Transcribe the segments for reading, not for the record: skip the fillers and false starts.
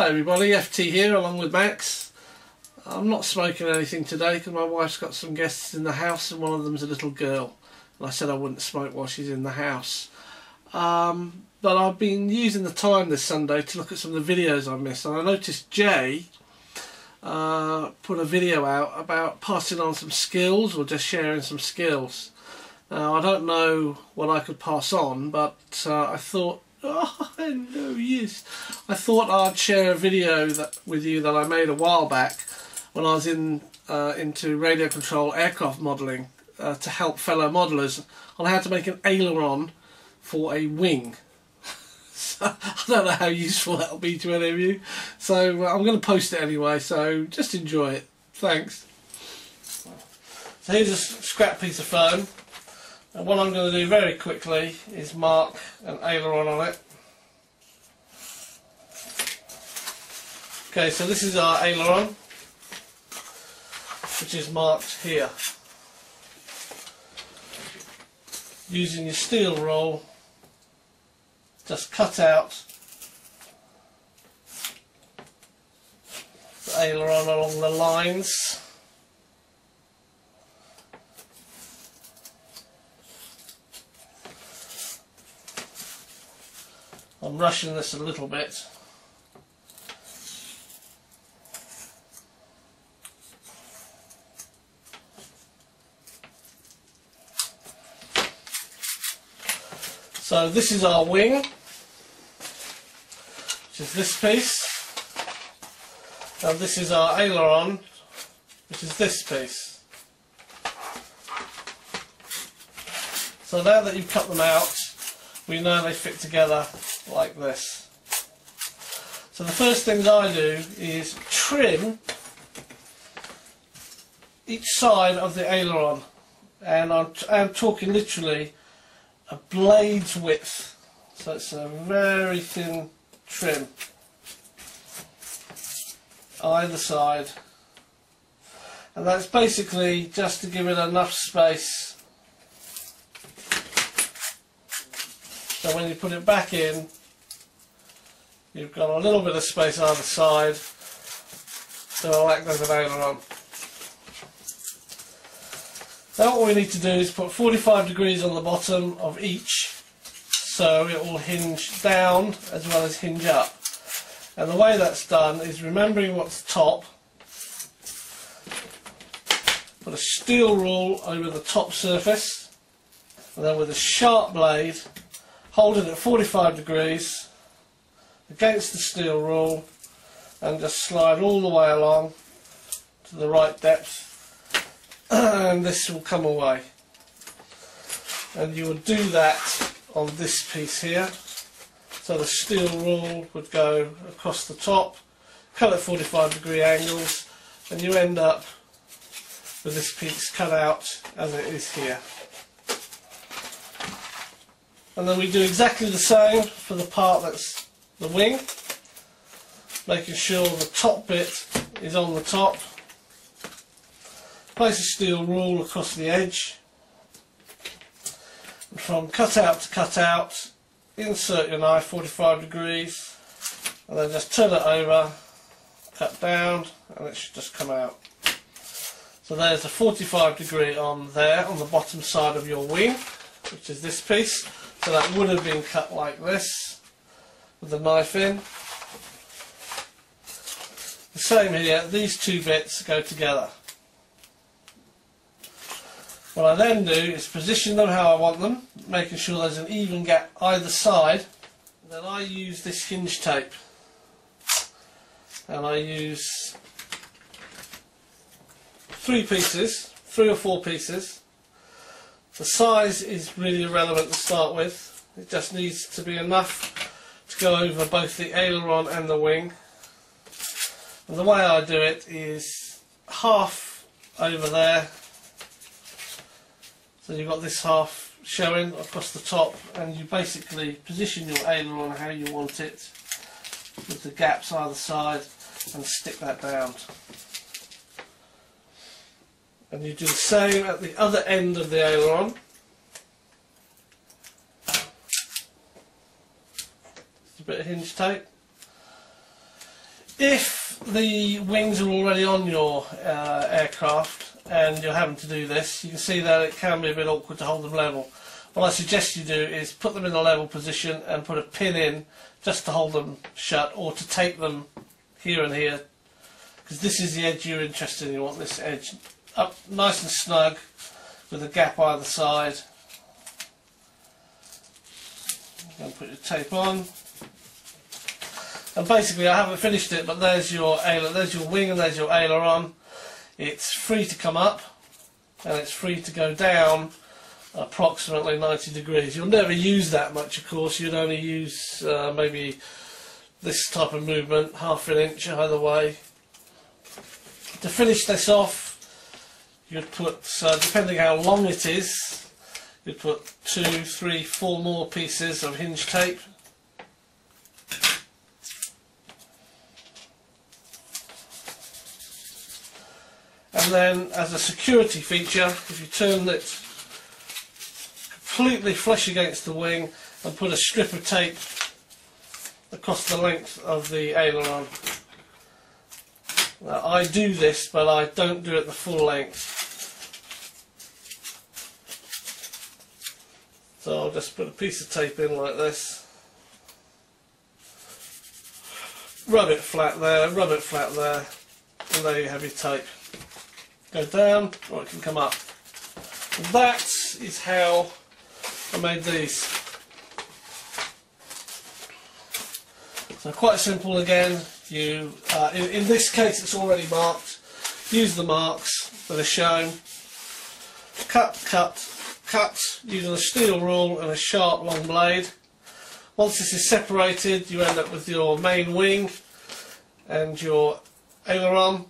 Hi everybody, FT here along with Max. I'm not smoking anything today because my wife's got some guests in the house and one of them's a little girl. And I said I wouldn't smoke while she's in the house. But I've been using the time this Sunday to look at some of the videos I missed, and I noticed Jay put a video out about passing on some skills or just sharing some skills. Now I don't know what I could pass on, but I thought, I thought I'd share a video with you that I made a while back when I was into radio control aircraft modelling to help fellow modellers on how to make an aileron for a wing. So, I don't know how useful that'll be to any of you, so I'm going to post it anyway, so just enjoy it. Thanks. So here's a scrap piece of foam. And what I'm going to do very quickly is mark an aileron on it. Okay, so this is our aileron, which is marked here. Using your steel rule, just cut out the aileron along the lines. I'm rushing this a little bit. So this is our wing, which is this piece, and this is our aileron, which is this piece. So now that you've cut them out, we know they fit together like this. So the first thing that I do is trim each side of the aileron, and I'm talking literally a blade's width, so it's a very thin trim either side, and that's basically just to give it enough space so when you put it back in, you've got a little bit of space either side, so it'll act as an aileron. Now what we need to do is put 45 degrees on the bottom of each, so it will hinge down as well as hinge up. And the way that's done is remembering what's top, put a steel rule over the top surface, and then with a sharp blade, hold it at 45 degrees against the steel rule and just slide all the way along to the right depth, and this will come away. And you would do that on this piece here. So the steel rule would go across the top, cut at 45 degree angles, and you end up with this piece cut out as it is here. And then we do exactly the same for the part that's the wing, making sure the top bit is on the top. Place a steel rule across the edge, and from cutout to cutout, insert your knife 45 degrees, and then just turn it over, cut down, and it should just come out. So there's a 45 degree on there, on the bottom side of your wing, which is this piece. So that would have been cut like this, with the knife in. The same here, these two bits go together. What I then do is position them how I want them, making sure there's an even gap either side. Then I use this hinge tape, and I use 3 or 4 pieces. The size is really irrelevant to start with, it just needs to be enough to go over both the aileron and the wing. And the way I do it is half over there, so you've got this half showing across the top, and you basically position your aileron how you want it with the gaps either side and stick that down. And you do the same at the other end of the aileron. Just a bit of hinge tape. If the wings are already on your aircraft and you're having to do this, you can see that it can be a bit awkward to hold them level. What I suggest you do is put them in a level position and put a pin in just to hold them shut, or to tape them here and here, because this is the edge you're interested in. You want this edge up nice and snug with a gap either side. You're going to put your tape on. And basically, I haven't finished it, but there's your wing and there's your aileron. It's free to come up and it's free to go down approximately 90 degrees. You'll never use that much, of course. You'd only use maybe this type of movement, ½ an inch either way. To finish this off, you'd put, depending how long it is, you'd put 2, 3, 4 more pieces of hinge tape. And then, as a security feature, if you turn it completely flush against the wing and put a strip of tape across the length of the aileron. Now, I do this, but I don't do it the full length. So I'll just put a piece of tape in like this. Rub it flat there, rub it flat there, and there you have your tape. Go down, or it can come up. And that is how I made these. So quite simple again. You, in this case it's already marked. Use the marks that are shown. Cut, cut, cut using a steel rule and a sharp long blade. Once this is separated, you end up with your main wing and your aileron.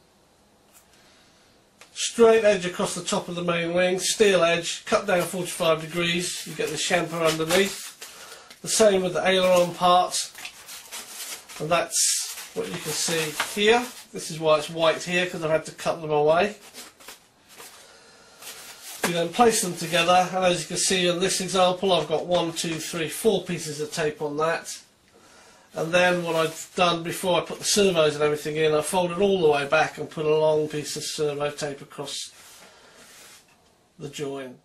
Straight edge across the top of the main wing, steel edge, cut down 45 degrees, you get the chamfer underneath. The same with the aileron part, and that's what you can see here. This is why it's white here, because I've had to cut them away. You then place them together, and as you can see in this example, I've got 1, 2, 3, 4 pieces of tape on that. And then what I've done before I put the servos and everything in, I folded all the way back and put a long piece of servo tape across the join.